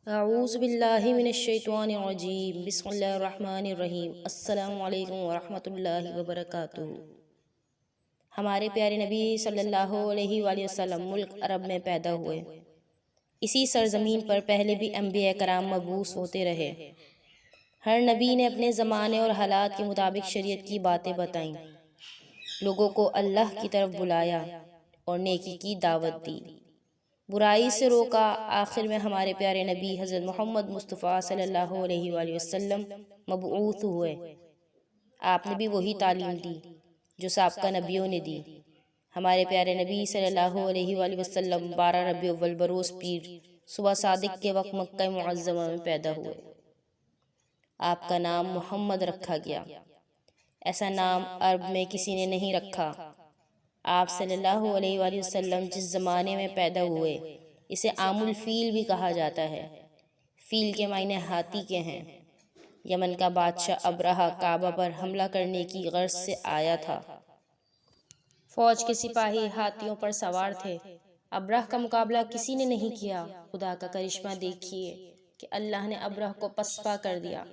اعوذ باللہ من الشیطان الرجیم، بسم اللہ الرحمن الرحیم۔ السلام علیکم ورحمۃ اللہ وبرکاتہ۔ ہمارے پیارے نبی صلی اللہ علیہ وآلہ وسلم ملک عرب میں پیدا ہوئے۔ اسی سرزمین پر پہلے بھی انبیاء کرام مبعوث ہوتے رہے۔ ہر نبی نے اپنے زمانے اور حالات کے مطابق شریعت کی باتیں بتائیں، لوگوں کو اللہ کی طرف بلایا اور نیکی کی دعوت دی، برائی سے روکا۔ آخر میں ہمارے پیارے نبی حضرت محمد مصطفیٰ صلی اللہ علیہ وآلہ وسلم مبعوث ہوئے۔ آپ نے بھی وہی تعلیم دی جو سابقہ نبیوں نے دی۔ ہمارے پیارے نبی صلی اللہ علیہ وآلہ وسلم 12 ربیع الاول بروز پیر صبح صادق کے وقت مکہ معظمہ میں پیدا ہوئے۔ آپ کا نام محمد رکھا گیا۔ ایسا نام عرب میں کسی نے نہیں رکھا۔ آپ صلی اللہ علیہ وآلہ وسلم جس زمانے میں پیدا ہوئے اسے عام الفیل بھی کہا جاتا ہے۔ فیل کے معنی ہاتھی کے ہیں۔ یمن کا بادشاہ ابرہہ کعبہ پر حملہ کرنے کی غرض سے آیا تھا۔ فوج کے سپاہی ہاتھیوں پر سوار تھے۔ ابرہہ کا مقابلہ کسی نے نہیں کیا۔ خدا کا کرشمہ دیکھیے کہ اللہ نے ابرہہ کو پسپا کر دیا۔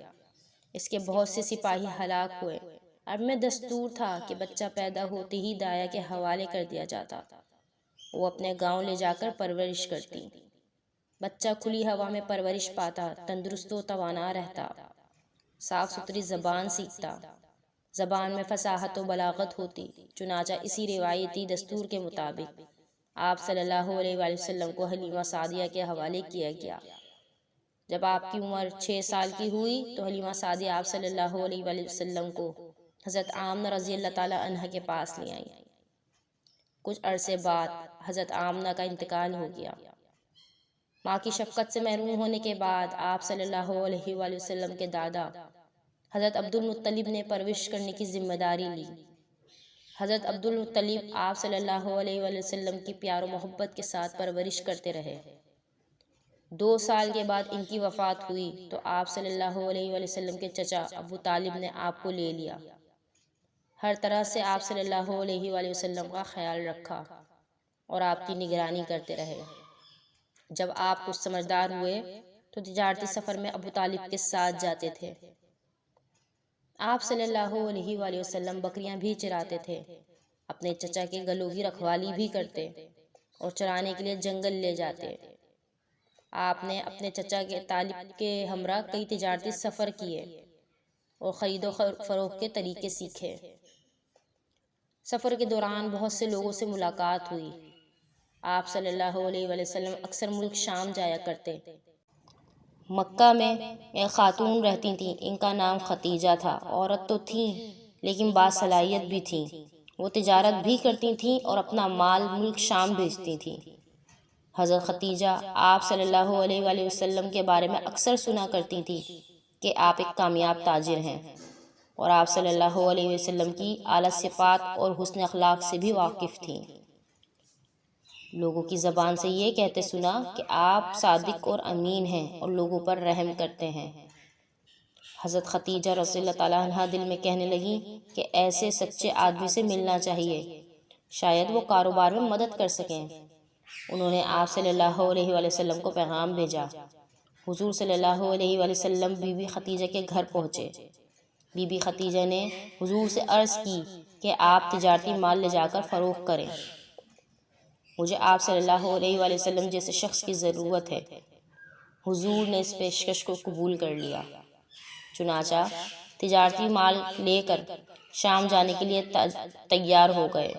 اس کے بہت سے سپاہی ہلاک ہوئے۔ عرب میں دستور تھا کہ بچہ پیدا ہوتے ہی دایا کے حوالے کر دیا جاتا۔ وہ اپنے گاؤں لے جا کر پرورش کرتی۔ بچہ کھلی ہوا میں پرورش پاتا، تندرست و توانا رہتا، صاف ستھری زبان سیکھتا، زبان میں فصاحت و بلاغت ہوتی۔ چنانچہ اسی روایتی دستور کے مطابق آپ صلی اللہ علیہ وآلہ وسلم کو حلیمہ سعدیہ کے حوالے کیا گیا۔ جب آپ کی عمر 6 سال کی ہوئی تو حلیمہ سعدیہ آپ صلی اللہ علیہ وآلہ وسلم کو حضرت آمنہ رضی اللہ تعالیٰ عنہ کے پاس لے آئیں۔ کچھ عرصے بعد حضرت آمنہ کا انتقال ہو گیا۔ ماں کی شفقت سے محروم ہونے کے بعد آپ صلی اللہ علیہ وآلہ وسلم کے دادا حضرت عبد المطلب نے پرورش کرنے کی ذمہ داری لی۔ حضرت عبد المطلب آپ صلی اللہ علیہ وآلہ وسلم کی پیار و محبت کے ساتھ پرورش کرتے رہے۔ 2 سال کے بعد ان کی وفات ہوئی تو آپ صلی اللہ علیہ وآلہ وسلم کے چچا ابو طالب نے آپ کو لے لیا۔ ہر طرح سے آپ صلی اللہ علیہ وآلہ وسلم کا خیال رکھا اور آپ کی نگرانی کرتے رہے۔ جب آپ کچھ سمجھدار ہوئے تو تجارتی سفر میں ابو طالب کے ساتھ جاتے تھے۔ آپ صلی اللہ علیہ وآلہ وسلم بکریاں بھی چراتے تھے، اپنے چچا کے گلوں کی رکھوالی بھی کرتے اور چرانے کے لیے جنگل لے جاتے۔ آپ نے اپنے چچا کے طالب کے ہمراہ کئی تجارتی سفر کیے اور خرید و فروخت کے طریقے سیکھے۔ سفر کے دوران بہت سے لوگوں سے ملاقات ہوئی۔ آپ صلی اللہ علیہ وآلہ وسلم اکثر ملک شام جایا کرتے۔ مکہ میں ایک خاتون رہتی تھیں، ان کا نام ختیجہ تھا۔ عورت تو تھیں لیکن باصلاحیت بھی تھیں۔ وہ تجارت بھی کرتی تھیں اور اپنا مال ملک شام بھیجتی تھیں۔ حضرت ختیجہ آپ صلی اللہ علیہ وآلہ وسلم کے بارے میں اکثر سنا کرتی تھیں کہ آپ ایک کامیاب تاجر ہیں، اور آپ صلی اللہ علیہ وسلم کی اعلیٰ صفات اور حسن اخلاق سے بھی واقف تھیں۔ لوگوں کی زبان سے یہ کہتے سنا کہ آپ صادق اور امین ہیں اور لوگوں پر رحم کرتے ہیں۔ حضرت ختیجہ رضی اللہ تعالیٰ عنہ دل میں کہنے لگیں کہ ایسے سچے آدمی سے ملنا چاہیے، شاید وہ کاروبار میں مدد کر سکیں۔ انہوں نے آپ صلی اللہ علیہ وآلہ وسلم کو پیغام بھیجا۔ حضور صلی اللہ علیہ وآلہ وسلم بی بی ختیجہ کے گھر پہنچے۔ بی بی ختیجہ نے حضور سے عرض کی کہ آپ تجارتی مال لے جا کر فروخت کریں، مجھے آپ صلی اللہ علیہ وآلہ وسلم جیسے شخص کی ضرورت ہے۔ حضور نے اس پیشکش کو قبول کر لیا۔ چنانچہ تجارتی مال لے کر شام جانے کے لیے تیار ہو گئے۔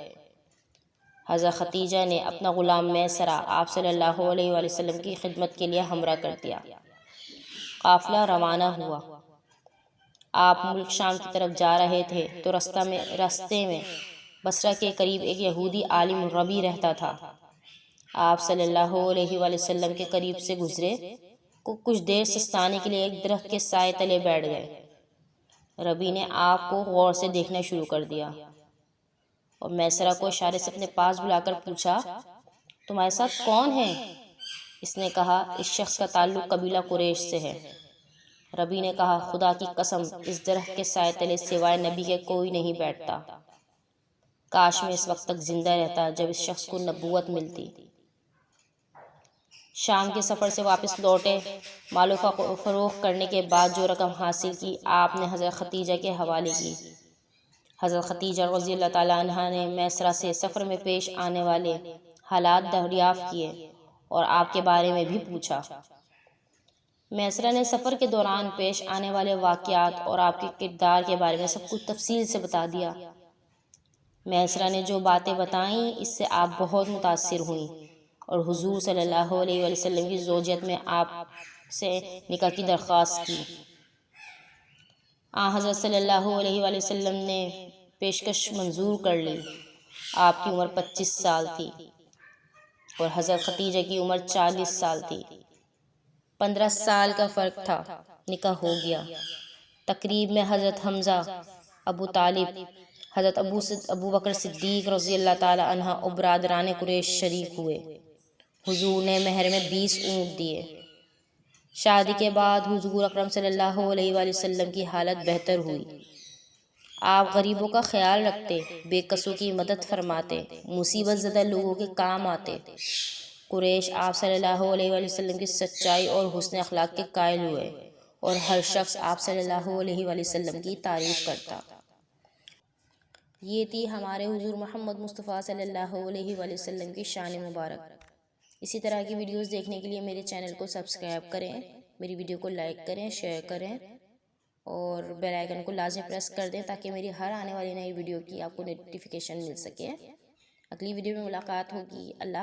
حضرت ختیجہ نے اپنا غلام میسرہ آپ صلی اللہ علیہ وآلہ وسلم کی خدمت کے لیے ہمراہ کر دیا۔ قافلہ روانہ ہوا۔ آپ ملک شام کی طرف جا رہے تھے تو راستے میں بصرہ کے قریب ایک یہودی عالم ربی رہتا تھا۔ آپ صلی اللہ علیہ وآلہ وسلم کے قریب سے گزرے، کچھ دیر سستانے کے لیے ایک درخت کے سائے تلے بیٹھ گئے۔ ربی نے آپ کو غور سے دیکھنا شروع کر دیا اور میسرہ کو اشارے سے اپنے پاس بلا کر پوچھا، تمہارے ساتھ کون ہے؟ اس نے کہا، اس شخص کا تعلق قبیلہ قریش سے ہے۔ ربی نے کہا، خدا کی قسم، اس درخت کے سائے تلے سوائے نبی کے کوئی نہیں بیٹھتا۔ کاش میں اس وقت تک زندہ رہتا جب اس شخص کو نبوت ملتی۔ شام کے سفر سے واپس لوٹے، مال و فروخت کرنے کے بعد جو رقم حاصل کی آپ نے حضرت خدیجہ کے حوالے کی۔ حضرت خدیجہ رضی اللہ تعالیٰ عنہا نے میسرہ سے سفر میں پیش آنے والے حالات دریافت کیے اور آپ کے بارے میں بھی پوچھا۔ میسرہ نے سفر کے دوران پیش آنے والے واقعات اور آپ کے کردار کے بارے میں سب کچھ تفصیل سے بتا دیا۔ میسرہ نے جو باتیں بتائیں اس سے آپ بہت متاثر ہوئیں اور حضور صلی اللہ علیہ وسلم کی زوجیت میں آپ سے نکاح کی درخواست کی۔ حضرت صلی اللہ علیہ وسلم نے پیشکش منظور کر لی۔ آپ کی عمر 25 سال تھی اور حضرت خدیجہ کی عمر 40 سال تھی۔ 15 سال کا فرق تھا۔ نکاح ہو گیا۔ تقریب میں حضرت حمزہ، ابو طالب، حضرت ابو بکر صدیق رضی اللہ تعالی عنہ اور برادران قریش شریک ہوئے۔ حضور نے مہر میں 20 اونٹ دیے۔ شادی کے بعد حضور اکرم صلی اللہ علیہ وآلہ وسلم کی حالت بہتر ہوئی۔ آپ غریبوں کا خیال رکھتے، بے کسوں کی مدد فرماتے، مصیبت زدہ لوگوں کے کام آتے۔ قریش آپ صلی اللہ علیہ وآلہ وسلم کی سچائی اور حسن اخلاق کے قائل ہوئے اور ہر شخص آپ صلی اللہ علیہ وآلہ وسلم کی تعریف کرتا۔ یہ تھی ہمارے حضور محمد مصطفیٰ صلی اللہ علیہ وآلہ وسلم کی شان مبارک۔ اسی طرح کی ویڈیوز دیکھنے کے لیے میرے چینل کو سبسکرائب کریں، میری ویڈیو کو لائک کریں، شیئر کریں اور بیل آئیکن کو لازمی پریس کر دیں تاکہ میری ہر آنے والی نئی ویڈیو کی آپ کو نوٹیفیکیشن مل سکے۔ اگلی ویڈیو میں ملاقات ہوگی۔ اللہ